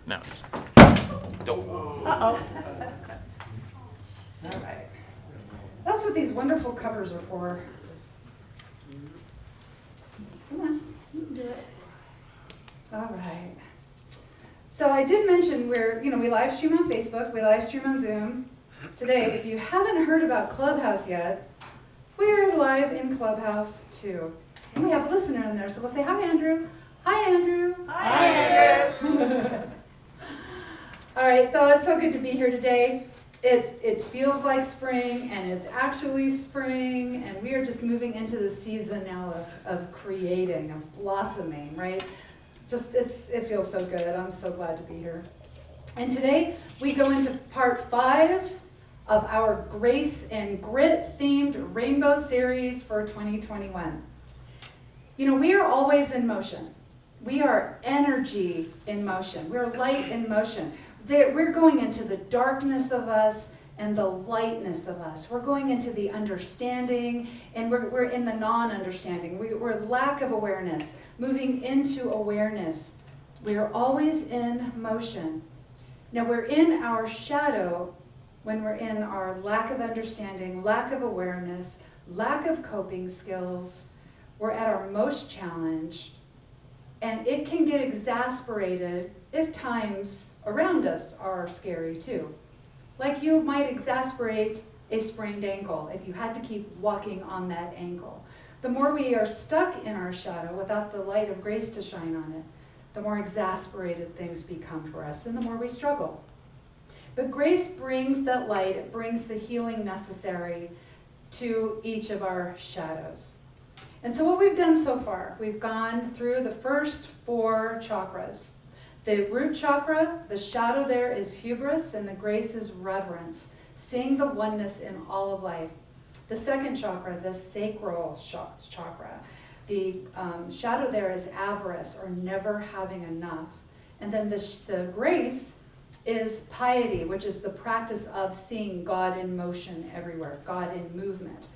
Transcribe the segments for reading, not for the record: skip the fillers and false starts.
No. Don't. Uh-oh. All right. That's what these wonderful covers are for. Come on, you can do it. All right. So I did mention we live stream on Facebook, we live stream on Zoom. Today, if you haven't heard about Clubhouse yet, we're live in Clubhouse too. And we have a listener in there, so we'll say, hi, Andrew. Hi, Andrew. Hi, Andrew. All right, so it's so good to be here today. It feels like spring, and it's actually spring, and we are just moving into the season now of creating, of blossoming, right? It feels so good. I'm so glad to be here. And today we go into part 5 of our Grace and Grit themed rainbow series for 2021. We are always in motion. We are energy in motion. We're light in motion. We're going into the darkness of us and the lightness of us. We're going into the understanding, and we're in the non-understanding. We're lack of awareness, moving into awareness. We're always in motion. Now, we're in our shadow when we're in our lack of understanding, lack of awareness, lack of coping skills. We're at our most challenged, and it can get exasperated if times around us are scary too. Like you might exasperate a sprained ankle if you had to keep walking on that ankle. The more we are stuck in our shadow without the light of grace to shine on it, the more exasperated things become for us, and the more we struggle. But grace brings that light, it brings the healing necessary to each of our shadows. And so what we've done so far, we've gone through the first 4 chakras. The root chakra, the shadow there is hubris, and the grace is reverence, seeing the oneness in all of life. The second chakra, the sacral chakra, the shadow there is avarice, or never having enough. And then the grace is piety, which is the practice of seeing God in motion everywhere, God in movement.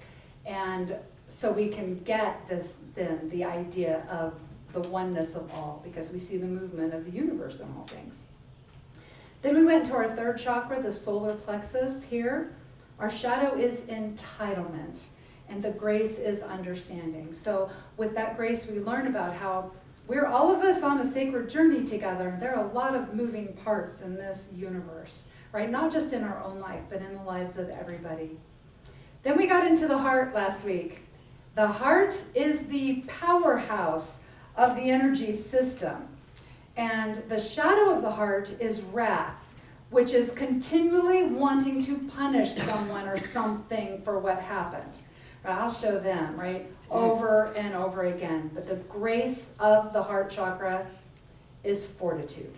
And so we can get the idea of the oneness of all, because we see the movement of the universe in all things. Then we went to our third chakra, the solar plexus here. Our shadow is entitlement, and the grace is understanding. So with that grace, we learn about how we're all of us on a sacred journey together. There are a lot of moving parts in this universe, right? Not just in our own life, but in the lives of everybody. Then we got into the heart last week. The heart is the powerhouse of the energy system. And the shadow of the heart is wrath, which is continually wanting to punish someone or something for what happened. I'll show them, right? Over and over again. But the grace of the heart chakra is fortitude.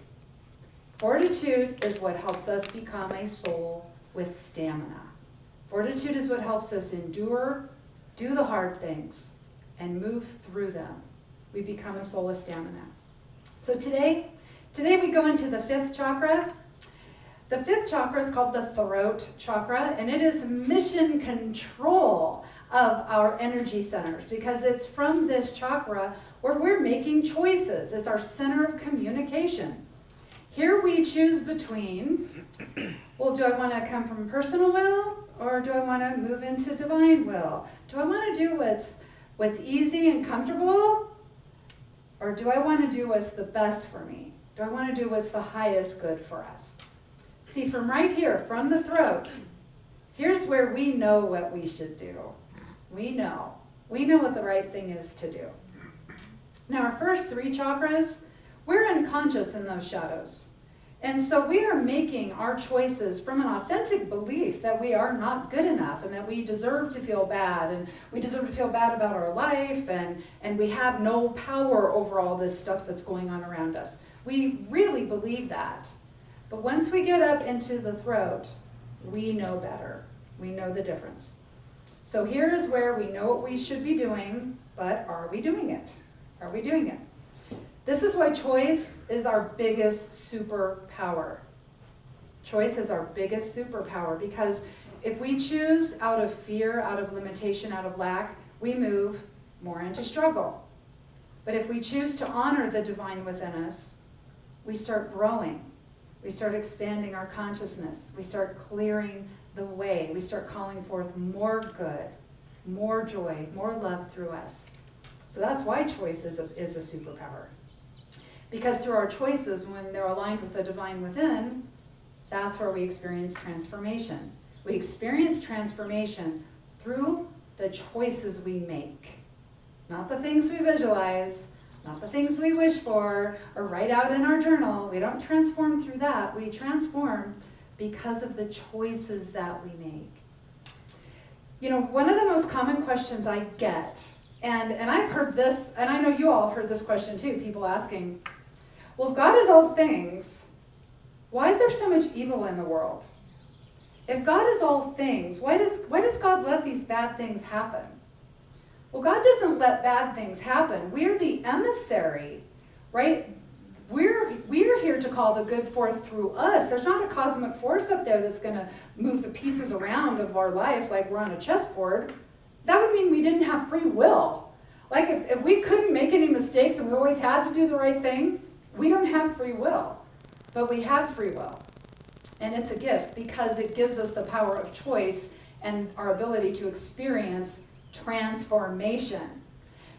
Fortitude is what helps us become a soul with stamina. Fortitude is what helps us endure, do the hard things, and move through them. We become a soul with stamina. So today we go into the 5th chakra. The 5th chakra is called the throat chakra, and it is mission control of our energy centers, because it's from this chakra where we're making choices. It's our center of communication. Here we choose between, well, do I want to come from personal will, or do I want to move into divine will? Do I want to do what's easy and comfortable, or do I want to do what's the best for me? Do I want to do what's the highest good for us? See, from right here, from the throat, here's where we know what we should do. We know what the right thing is to do. Now, our first 3 chakras, we're unconscious in those shadows. And so we are making our choices from an authentic belief that we are not good enough, and that we deserve to feel bad, and we deserve to feel bad about our life, and we have no power over all this stuff that's going on around us. We really believe that. But once we get up into the throat, we know better. We know the difference. So here is where we know what we should be doing, but are we doing it? Are we doing it? This is why choice is our biggest superpower. Choice is our biggest superpower, because if we choose out of fear, out of limitation, out of lack, we move more into struggle. But if we choose to honor the divine within us, we start growing. We start expanding our consciousness. We start clearing the way. We start calling forth more good, more joy, more love through us. So that's why choice is a superpower. Because through our choices, when they're aligned with the divine within, that's where we experience transformation. We experience transformation through the choices we make. Not the things we visualize, not the things we wish for or write out in our journal. We don't transform through that. We transform because of the choices that we make. You know, one of the most common questions I get, and I've heard this, and I know you all have heard this question too, people asking, well, if God is all things, why is there so much evil in the world? If God is all things, why does God let these bad things happen? Well, God doesn't let bad things happen. We're the emissary, right? We're here to call the good forth through us. There's not a cosmic force up there that's going to move the pieces around of our life like we're on a chessboard. That would mean we didn't have free will. Like if we couldn't make any mistakes and we always had to do the right thing, we don't have free will. But we have free will. And it's a gift because it gives us the power of choice and our ability to experience transformation.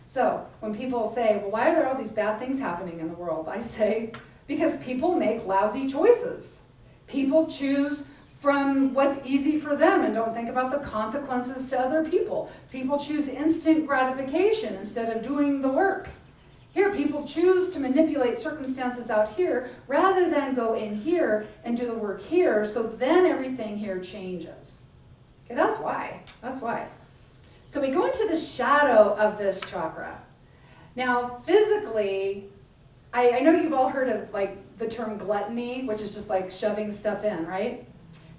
So when people say, well, why are there all these bad things happening in the world? I say, because people make lousy choices. People choose from what's easy for them and don't think about the consequences to other people. People choose instant gratification instead of doing the work. Here, people choose to manipulate circumstances out here rather than go in here and do the work here, so then everything here changes. Okay, that's why. That's why. So we go into the shadow of this chakra. Now, physically, I know you've all heard of like the term gluttony, which is just like shoving stuff in, right?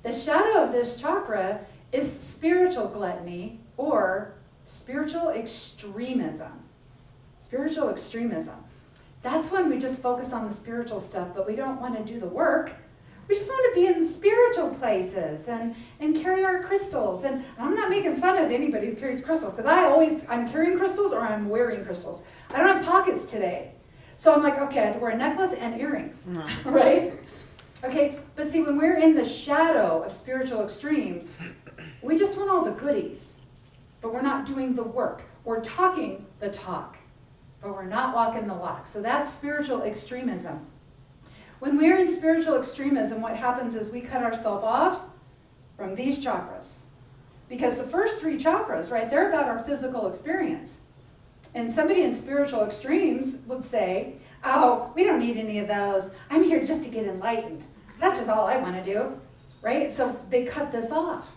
The shadow of this chakra is spiritual gluttony or spiritual extremism. Spiritual extremism. That's when we just focus on the spiritual stuff, but we don't want to do the work. We just want to be in spiritual places and carry our crystals. And I'm not making fun of anybody who carries crystals, because I'm carrying crystals or I'm wearing crystals. I don't have pockets today. So I'm like, okay, I have to wear a necklace and earrings, right? Okay, but see, when we're in the shadow of spiritual extremes, we just want all the goodies, but we're not doing the work. We're talking the talk, but we're not walking the walk. So that's spiritual extremism. When we're in spiritual extremism, what happens is we cut ourselves off from these chakras. Because the first three chakras, right, they're about our physical experience. And somebody in spiritual extremes would say, oh, we don't need any of those. I'm here just to get enlightened. That's just all I want to do, right? So they cut this off.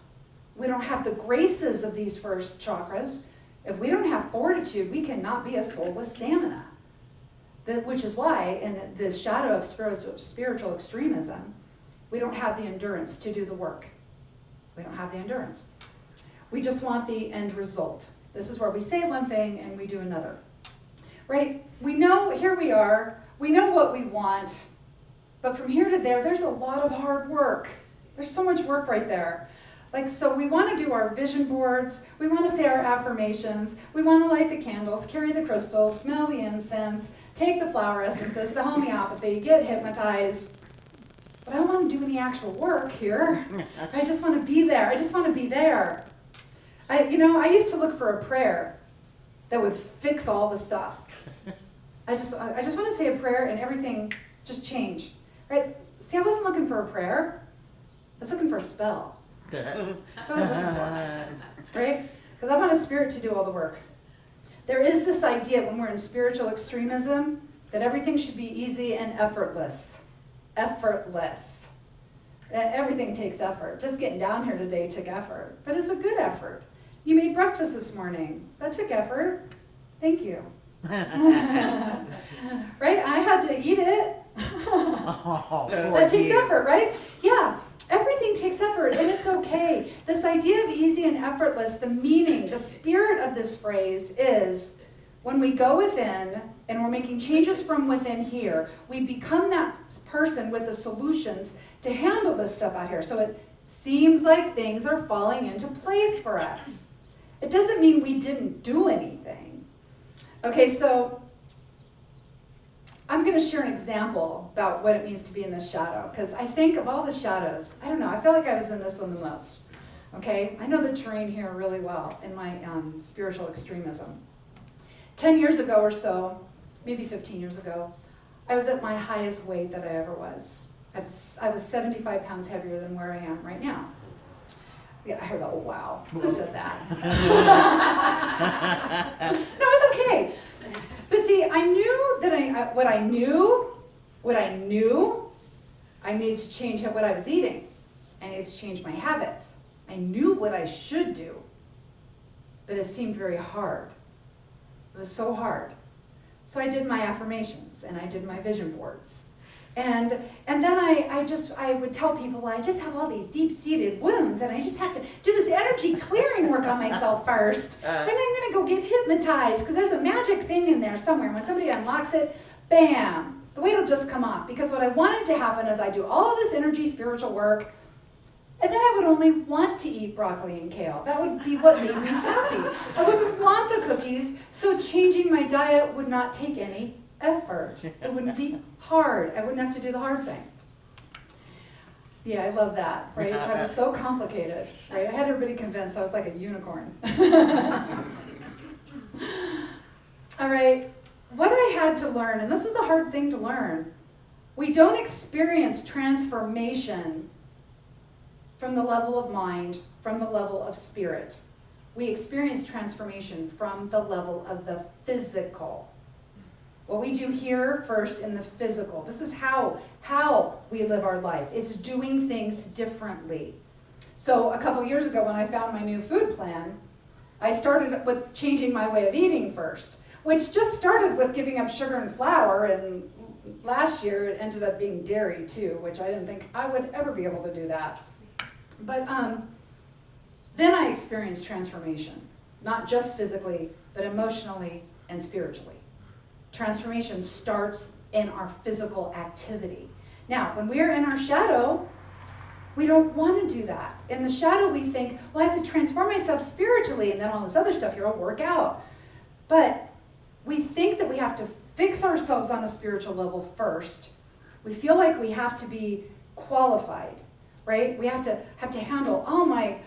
We don't have the graces of these first chakras. If we don't have fortitude, we cannot be a soul with stamina. Which is why in the shadow of spiritual extremism, we don't have the endurance to do the work. We don't have the endurance. We just want the end result. This is where we say one thing and we do another. Right? We know, here we are, we know what we want, but from here to there, there's a lot of hard work. There's so much work right there. Like, so we want to do our vision boards, we want to say our affirmations, we want to light the candles, carry the crystals, smell the incense, take the flower essences, the homeopathy, get hypnotized. But I don't want to do any actual work here. I just want to be there. I just want to be there. I used to look for a prayer that would fix all the stuff. I just want to say a prayer and everything just change. Right? See, I wasn't looking for a prayer. I was looking for a spell. That's what I was looking for. Right? Because I want a spirit to do all the work. There is this idea when we're in spiritual extremism that everything should be easy and effortless. Effortless. Everything takes effort. Just getting down here today took effort. But it's a good effort. You made breakfast this morning. That took effort. Thank you. Right? I had to eat it. That takes effort, right? Yeah. Everything takes effort, and it's okay. This idea of easy and effortless, the meaning, the spirit of this phrase is when we go within and we're making changes from within here, we become that person with the solutions to handle this stuff out here. So it seems like things are falling into place for us. It doesn't mean we didn't do anything. Okay, so I'm going to share an example about what it means to be in this shadow, because I think of all the shadows, I don't know, I feel like I was in this one the most. Okay? I know the terrain here really well in my spiritual extremism. 10 years ago or so, maybe 15 years ago, I was at my highest weight that I ever was. I was 75 pounds heavier than where I am right now. Yeah, I heard that, oh wow, who said that? No, it's okay. But see, I knew that what I knew, I needed to change what I was eating. I needed to change my habits. I knew what I should do, but it seemed very hard. It was so hard. So I did my affirmations and I did my vision boards. And then I would tell people, well, I just have all these deep-seated wounds and I just have to do this energy clearing work on myself first. Then I'm going to go get hypnotized because there's a magic thing in there somewhere. When somebody unlocks it, bam, the weight will just come off. Because what I wanted to happen is I do all of this energy spiritual work, and then I would only want to eat broccoli and kale. That would be what made me happy. I wouldn't want the cookies, so changing my diet would not take any effort. It wouldn't be hard. I wouldn't have to do the hard thing. Yeah, I love that, right? That was so complicated, right? I had everybody convinced I was like a unicorn. All right, what I had to learn, and this was a hard thing to learn, we don't experience transformation from the level of mind, from the level of spirit. We experience transformation from the level of the physical. What we do here first in the physical. This is how we live our life. It's doing things differently. So a couple years ago when I found my new food plan, I started with changing my way of eating first, which just started with giving up sugar and flour, and last year it ended up being dairy too, which I didn't think I would ever be able to do that. But then I experienced transformation, not just physically, but emotionally and spiritually. Transformation starts in our physical activity. Now, when we're in our shadow, we don't want to do that. In the shadow, we think, well, I have to transform myself spiritually, and then all this other stuff here will work out. But we think that we have to fix ourselves on a spiritual level first. We feel like we have to be qualified, right? We have to handle all my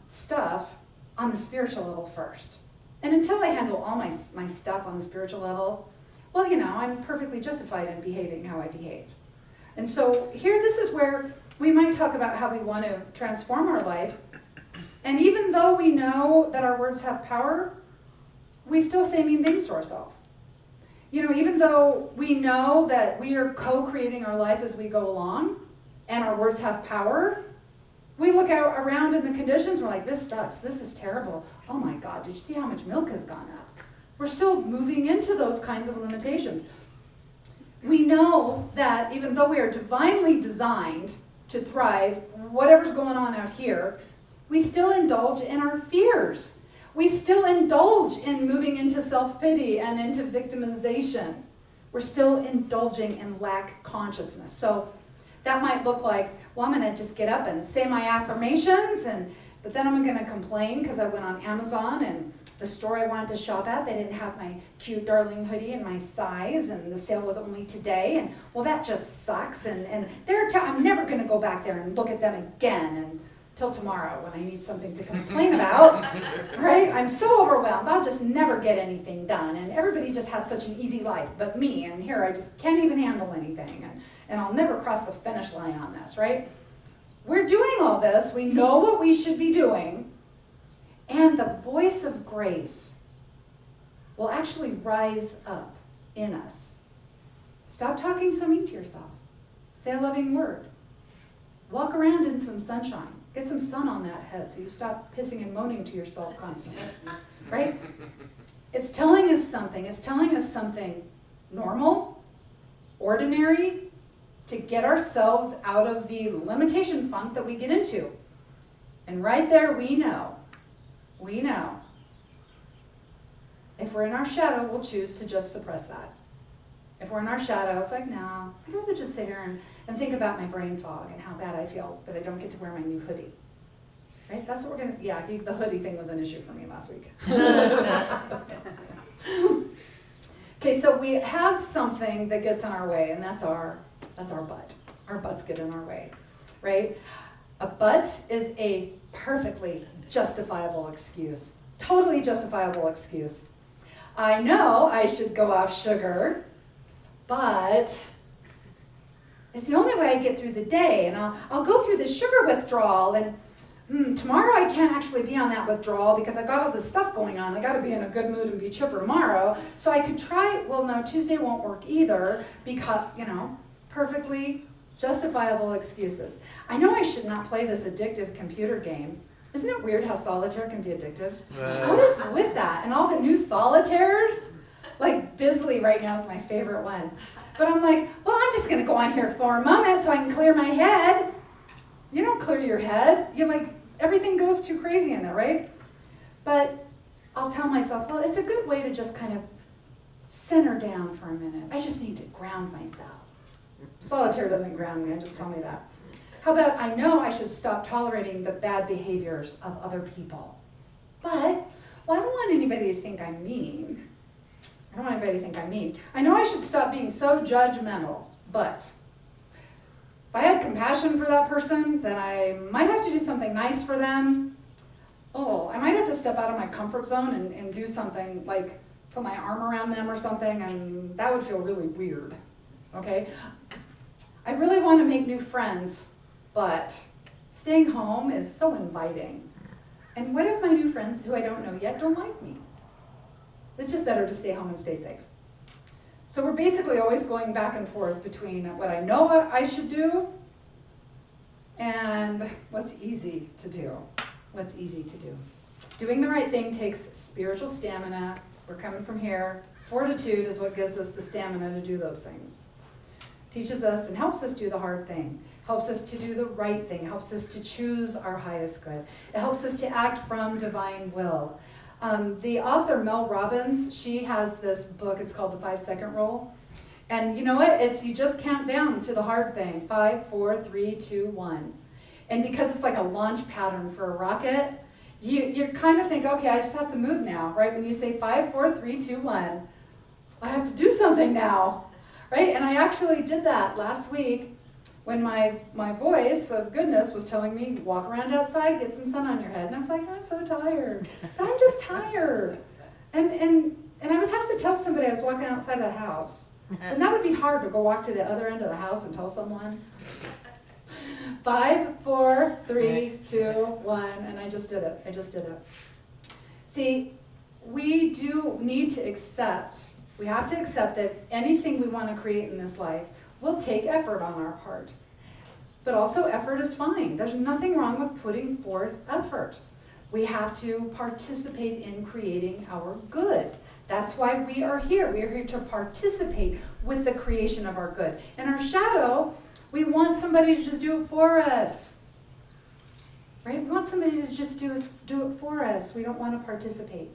stuff on the spiritual level first. And until I handle all my stuff on the spiritual level, well, I'm perfectly justified in behaving how I behave. And so here, this is where we might talk about how we want to transform our life. And even though we know that our words have power, we still say mean things to ourselves. Even though we know that we are co-creating our life as we go along, and our words have power, we look out around in the conditions, we're like, this sucks, this is terrible. Oh my God, did you see how much milk has gone up? We're still moving into those kinds of limitations. We know that even though we are divinely designed to thrive, whatever's going on out here, we still indulge in our fears. We still indulge in moving into self-pity and into victimization. We're still indulging in lack consciousness. So that might look like, well, I'm going to just get up and say my affirmations, but then I'm going to complain because I went on Amazon and the store I wanted to shop at, they didn't have my cute darling hoodie in my size, and the sale was only today, and well, that just sucks, and I'm never going to go back there and look at them again until tomorrow when I need something to complain about, right? I'm so overwhelmed, I'll just never get anything done, and everybody just has such an easy life but me, and here I just can't even handle anything, and I'll never cross the finish line on this, right? We're doing all this, we know what we should be doing, and the voice of grace will actually rise up in us. Stop talking so mean to yourself. Say a loving word. Walk around in some sunshine. Get some sun on that head so you stop pissing and moaning to yourself constantly, right? It's telling us something. It's telling us something normal, ordinary, to get ourselves out of the limitation funk that we get into. And right there, we know. If we're in our shadow, we'll choose to just suppress that. If we're in our shadow, it's like, no, I'd rather just sit here and think about my brain fog and how bad I feel that I don't get to wear my new hoodie. Right? That's what we're going to, yeah, the hoodie thing was an issue for me last week. Okay, so we have something that gets in our way, and that's our butt. Our butts get in our way, right? A butt is a perfectly justifiable excuse. Totally justifiable excuse. I know I should go off sugar, but it's the only way I get through the day, and I'll go through the sugar withdrawal, and tomorrow I can't actually be on that withdrawal because I've got all this stuff going on. I got to be in a good mood and be chipper tomorrow. So I could try, well, no, Tuesday won't work either because, perfectly justifiable excuses. I know I should not play this addictive computer game. Isn't it weird how solitaire can be addictive? What is with that? And all the new solitaires? Like Bisley right now is my favorite one. But I'm like, well, I'm just going to go on here for a moment so I can clear my head. You don't clear your head. Everything goes too crazy in there, right? But I'll tell myself, well, it's a good way to just kind of center down for a minute. I just need to ground myself. Solitaire doesn't ground me, just tell me that. How about I know I should stop tolerating the bad behaviors of other people. But, well, I don't want anybody to think I'm mean. I don't want anybody to think I'm mean. I know I should stop being so judgmental, but if I had compassion for that person, then I might have to do something nice for them. Oh, I might have to step out of my comfort zone and do something like put my arm around them or something, and that would feel really weird, okay? I really want to make new friends, but staying home is so inviting. And what if my new friends who I don't know yet don't like me? It's just better to stay home and stay safe. So we're basically always going back and forth between what I know I should do and what's easy to do. What's easy to do. Doing the right thing takes spiritual stamina. We're coming from here. Fortitude is what gives us the stamina to do those things. Teaches us and helps us do the hard thing. Helps us to do the right thing. Helps us to choose our highest good. It helps us to act from divine will. The author, Mel Robbins, she has this book. It's called The 5-Second Rule. And you know what? You just count down to the hard thing. 5, 4, 3, 2, 1. And because it's like a launch pattern for a rocket, you kind of think, okay, I just have to move now, right? When you say 5, 4, 3, 2, 1, I have to do something now, right? And I actually did that last week when my voice of goodness was telling me, walk around outside, get some sun on your head. And I was like, I'm so tired. I'm just tired. And I would have to tell somebody I was walking outside of the house. And that would be hard to go walk to the other end of the house and tell someone. 5, 4, 3, 2, 1, and I just did it. See, we do need to accept, we have to accept that anything we want to create in this life will take effort on our part. But also effort is fine. There's nothing wrong with putting forth effort. We have to participate in creating our good. That's why we are here. We are here to participate with the creation of our good. In our shadow, we want somebody to just do it for us. Right? We want somebody to just do it for us. We don't want to participate.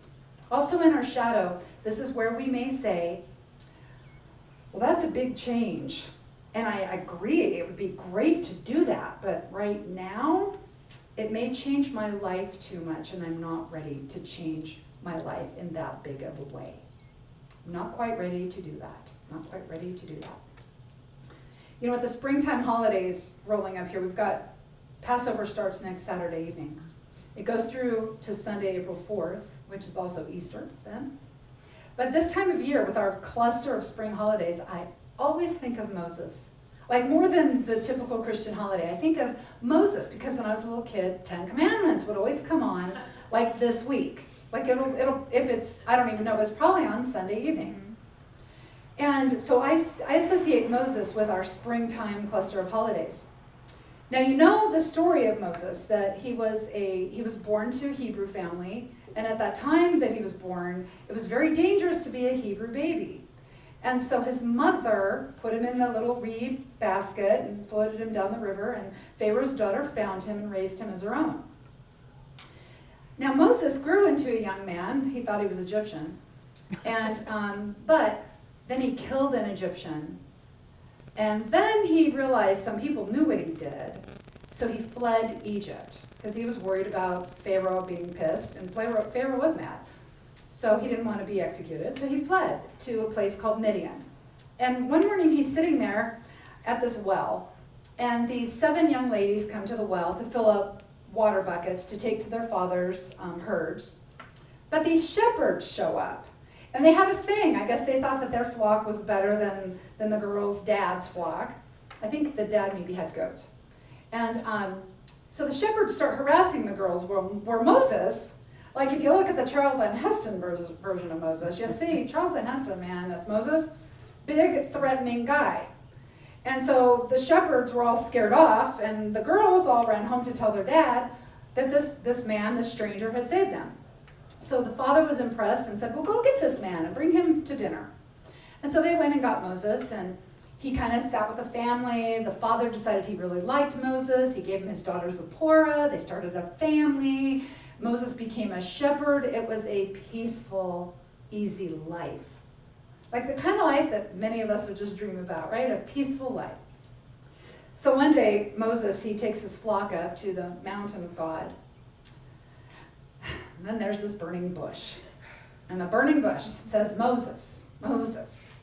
Also in our shadow, this is where we may say, well, that's a big change. And I agree, it would be great to do that. But right now, it may change my life too much, and I'm not ready to change my life in that big of a way. I'm not quite ready to do that. Not quite ready to do that. You know, with the springtime holidays rolling up here, we've got Passover starts next Saturday evening. It goes through to Sunday, April 4th, which is also Easter then. But this time of year, with our cluster of spring holidays, I always think of Moses. Like more than the typical Christian holiday, I think of Moses because when I was a little kid, 10 Commandments would always come on like this week. Like it'll if it's, I don't even know, it's probably on Sunday evening. And so I associate Moses with our springtime cluster of holidays. Now you know the story of Moses, that he was born to a Hebrew family, and at that time that he was born, it was very dangerous to be a Hebrew baby. And so his mother put him in a little reed basket and floated him down the river, and Pharaoh's daughter found him and raised him as her own. Now Moses grew into a young man. He thought he was Egyptian, and but then he killed an Egyptian. And then he realized some people knew what he did, so he fled Egypt because he was worried about Pharaoh being pissed, and Pharaoh was mad. So he didn't want to be executed, so he fled to a place called Midian. And one morning he's sitting there at this well, and these 7 young ladies come to the well to fill up water buckets to take to their father's herds. But these shepherds show up, and they had a thing. I guess they thought that their flock was better than the girls' dad's flock. I think the dad maybe had goats. And so the shepherds start harassing the girls, where Moses, like if you look at the Charlton Heston version of Moses, you'll see Charlton Heston, man, that's Moses, big threatening guy. And so the shepherds were all scared off, and the girls all ran home to tell their dad that this man, this stranger, had saved them. So the father was impressed and said, well, go get this man and bring him to dinner. And so they went and got Moses, and he kind of sat with the family. The father decided he really liked Moses. He gave him his daughter Zipporah. They started a family. Moses became a shepherd. It was a peaceful, easy life. Like the kind of life that many of us would just dream about, right? A peaceful life. So one day, Moses, he takes his flock up to the mountain of God. And then there's this burning bush. And the burning bush says, Moses, Moses.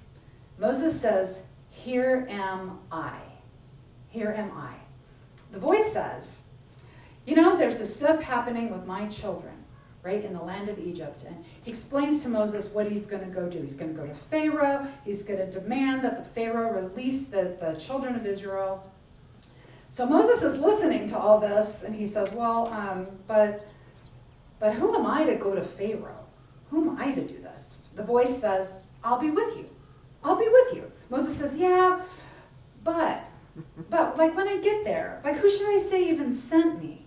Moses says, here am I. Here am I. The voice says, you know, there's this stuff happening with my children, right, in the land of Egypt. And he explains to Moses what he's going to go do. He's going to go to Pharaoh. He's going to demand that the Pharaoh release the children of Israel. So Moses is listening to all this, and he says, well, but who am I to go to Pharaoh? Who am I to do this? The voice says, I'll be with you. I'll be with you. Moses says, yeah, but like when I get there, like who should I say even sent me?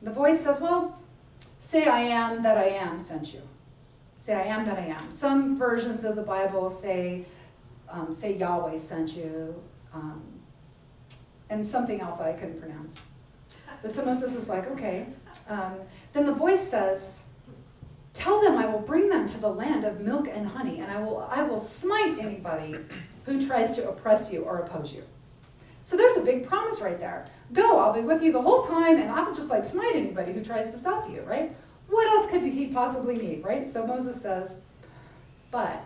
The voice says, well, say I am that I am sent you. Say I am that I am. Some versions of the Bible say Yahweh sent you, and something else that I couldn't pronounce. But so Moses is like, okay. Then the voice says, tell them I will bring them to the land of milk and honey, and I will smite anybody who tries to oppress you or oppose you. So there's a big promise right there. Go, I'll be with you the whole time, and I'll just like smite anybody who tries to stop you, right? What else could he possibly need, right? So Moses says, but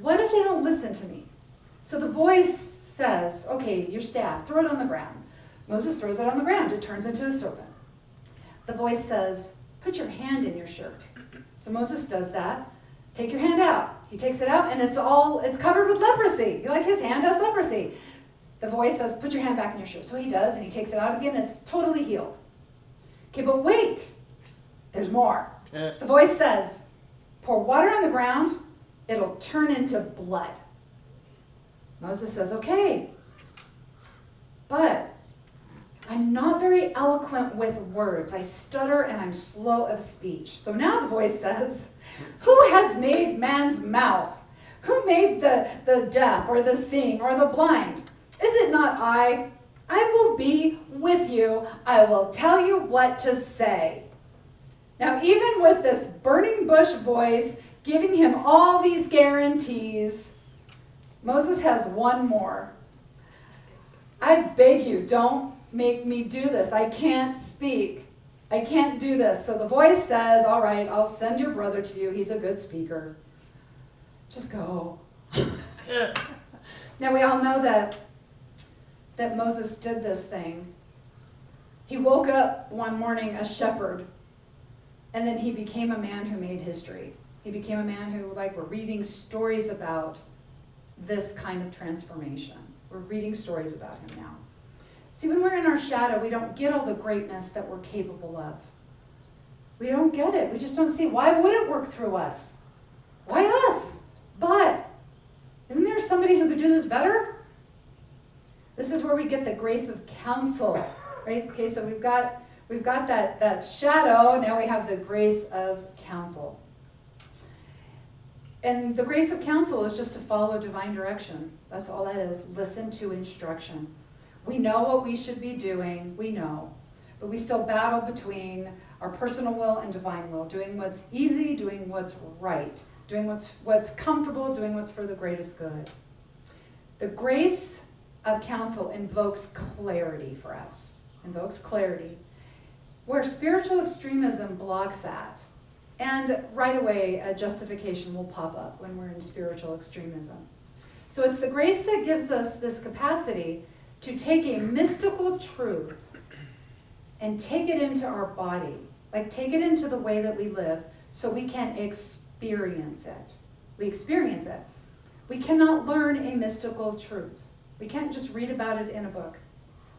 what if they don't listen to me? So the voice says, okay, your staff, throw it on the ground. Moses throws it on the ground. It turns into a serpent. The voice says, put your hand in your shirt. So Moses does that. Take your hand out. He takes it out, and it's covered with leprosy. Like his hand has leprosy. The voice says, put your hand back in your shirt. So he does, and he takes it out again, and it's totally healed. Okay, but wait. There's more. The voice says, pour water on the ground. It'll turn into blood. Moses says, okay. But I'm not very eloquent with words. I stutter and I'm slow of speech. So now the voice says, who has made man's mouth? Who made the deaf or the seeing or the blind? Is it not I? I will be with you. I will tell you what to say. Now, even with this burning bush voice giving him all these guarantees, Moses has one more. I beg you, don't make me do this. I can't speak. I can't do this. So the voice says, all right, I'll send your brother to you. He's a good speaker. Just go. Now we all know that Moses did this thing. He woke up one morning a shepherd, and then he became a man who made history. He became a man who, like, we're reading stories about this kind of transformation. We're reading stories about him now. See, when we're in our shadow, we don't get all the greatness that we're capable of. We don't get it. We just don't see. Why would it work through us? Why us? But isn't there somebody who could do this better? This is where we get the grace of counsel, right? Okay, so we've got that shadow. Now we have the grace of counsel. And the grace of counsel is just to follow divine direction. That's all that is. Listen to instruction. We know what we should be doing. We know. But we still battle between our personal will and divine will, doing what's easy, doing what's right, doing what's comfortable, doing what's for the greatest good. The grace of counsel invokes clarity for us. Invokes clarity. Where spiritual extremism blocks that And right away, a justification will pop up when we're in spiritual extremism. So it's the grace that gives us this capacity to take a mystical truth and take it into our body, like take it into the way that we live so we can experience it. We experience it. We cannot learn a mystical truth. We can't just read about it in a book.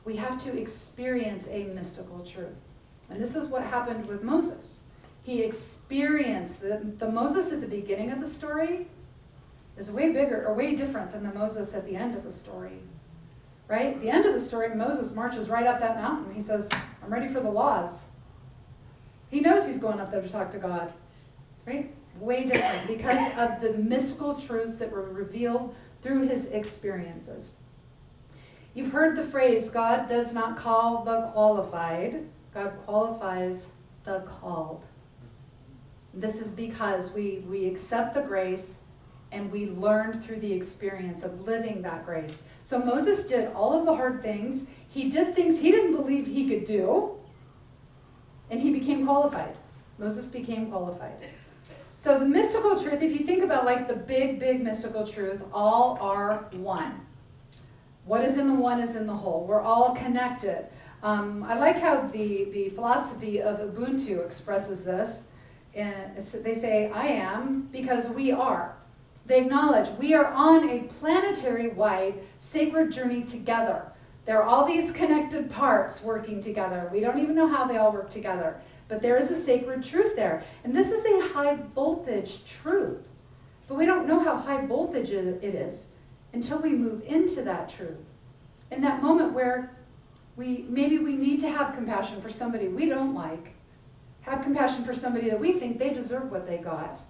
We have to experience a mystical truth. And this is what happened with Moses. He experienced the Moses at the beginning of the story is way bigger or way different than the Moses at the end of the story. Right? The end of the story, Moses marches right up that mountain. He says, I'm ready for the laws. He knows he's going up there to talk to God. Right? Way different because of the mystical truths that were revealed through his experiences. You've heard the phrase, God does not call the qualified. God qualifies the called. This is because we accept the grace and we learn through the experience of living that grace. So Moses did all of the hard things. He did things he didn't believe he could do. And he became qualified. Moses became qualified. So the mystical truth, if you think about like the big, big mystical truth, all are one. What is in the one is in the whole. We're all connected. I like how the philosophy of Ubuntu expresses this. And they say, I am because we are. They acknowledge we are on a planetary-wide sacred journey together. There are all these connected parts working together. We don't even know how they all work together. But there is a sacred truth there. And this is a high voltage truth. But we don't know how high voltage it is until we move into that truth. In that moment where maybe we need to have compassion for somebody we don't like. Have compassion for somebody that we think they deserve what they got.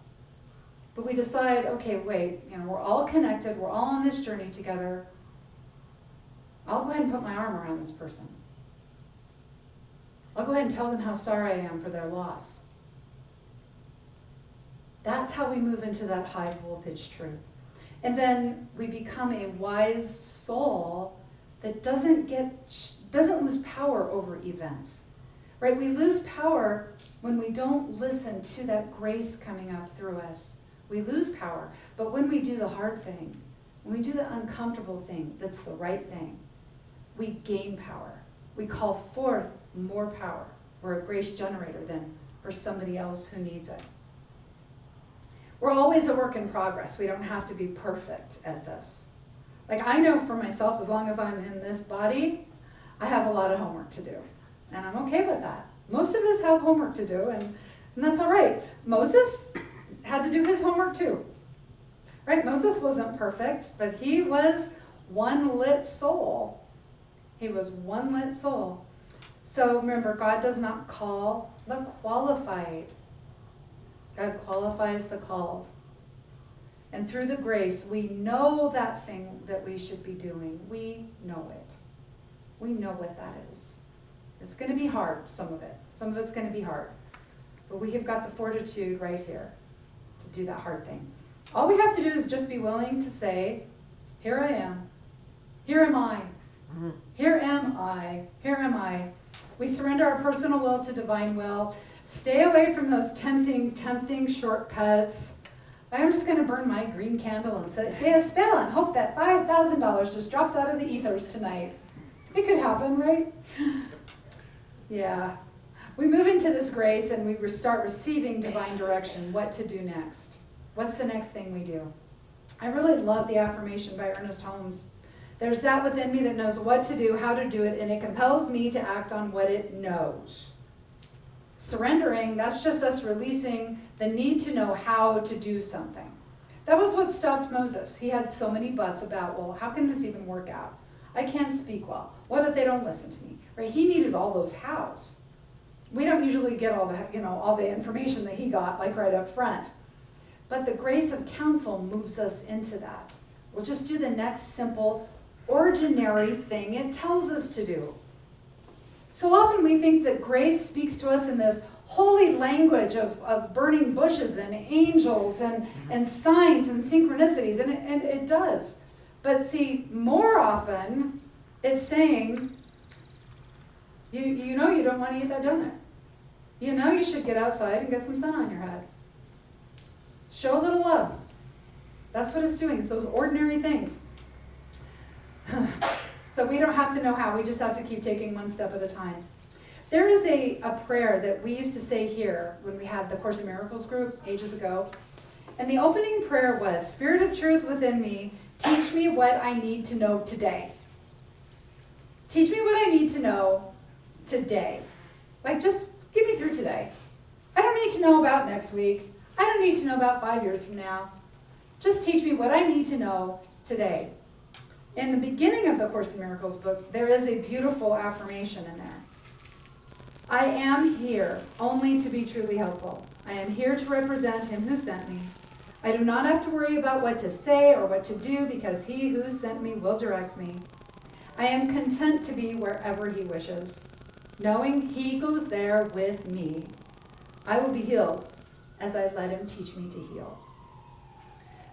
But we decide, okay, wait, we're all connected, we're all on this journey together. I'll go ahead and put my arm around this person. I'll go ahead and tell them how sorry I am for their loss. That's how we move into that high voltage truth. And then we become a wise soul that doesn't lose power over events. Right? We lose power when we don't listen to that grace coming up through us. We lose power. But when we do the hard thing, when we do the uncomfortable thing that's the right thing, we gain power. We call forth more power. We're a grace generator then for somebody else who needs it. We're always a work in progress. We don't have to be perfect at this. Like I know for myself, as long as I'm in this body, I have a lot of homework to do. And I'm okay with that. Most of us have homework to do, and that's all right. Moses had to do his homework too. Right? Moses wasn't perfect, but he was one lit soul. He was one lit soul. So remember, God does not call the qualified. God qualifies the called. And through the grace, we know that thing that we should be doing. We know it. We know what that is. It's going to be hard, some of it. Some of it's going to be hard. But we have got the fortitude right here to do that hard thing. All we have to do is just be willing to say, here I am. Here am I. Here am I. Here am I. We surrender our personal will to divine will. Stay away from those tempting shortcuts. I'm just going to burn my green candle and say a spell and hope that $5,000 just drops out of the ethers tonight. It could happen, right? Yeah. We move into this grace and we start receiving divine direction, what to do next. What's the next thing we do? I really love the affirmation by Ernest Holmes. There's that within me that knows what to do, how to do it, and it compels me to act on what it knows. Surrendering, that's just us releasing the need to know how to do something. That was what stopped Moses. He had so many buts about, well, how can this even work out? I can't speak well. What if they don't listen to me? Right? He needed all those hows. We don't usually get all the information that he got like right up front. But the grace of counsel moves us into that. We'll just do the next simple, ordinary thing it tells us to do. So often we think that grace speaks to us in this holy language of burning bushes and angels and signs and synchronicities, and it does. But see, more often, it's saying, you know you don't want to eat that donut. You know you should get outside and get some sun on your head. Show a little love. That's what it's doing. It's those ordinary things. So we don't have to know how. We just have to keep taking one step at a time. There is a prayer that we used to say here when we had the Course in Miracles group ages ago. And the opening prayer was, Spirit of truth within me, teach me what I need to know today. Teach me what I need to know today. Like, just get me through today. I don't need to know about next week. I don't need to know about 5 years from now. Just teach me what I need to know today. In the beginning of the Course in Miracles book, there is a beautiful affirmation in there. I am here only to be truly helpful. I am here to represent him who sent me. I do not have to worry about what to say or what to do because he who sent me will direct me. I am content to be wherever he wishes, knowing he goes there with me. I will be healed as I let him teach me to heal.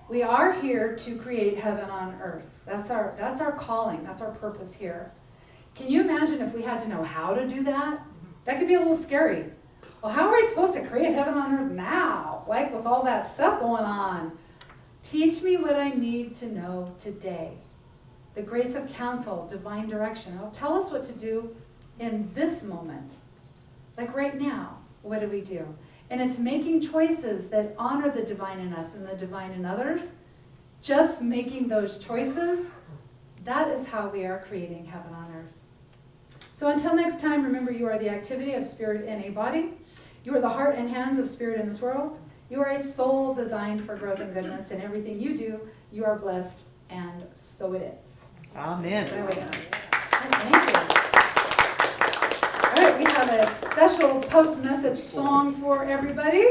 We are here to create heaven on earth. That's our calling. That's our purpose here. Can you imagine if we had to know how to do that? That could be a little scary. Well, how are we supposed to create heaven on earth now? Like with all that stuff going on. Teach me what I need to know today. The Grace of Counsel, divine direction. It'll tell us what to do in this moment. Like right now, what do we do? And it's making choices that honor the divine in us and the divine in others. Just making those choices, that is how we are creating heaven on earth. So until next time, remember you are the activity of spirit in a body. You are the heart and hands of spirit in this world. You are a soul designed for growth and goodness. And everything you do, you are blessed, and so it is. Amen. There we go. Thank you. All right, we have a special post-message song for everybody.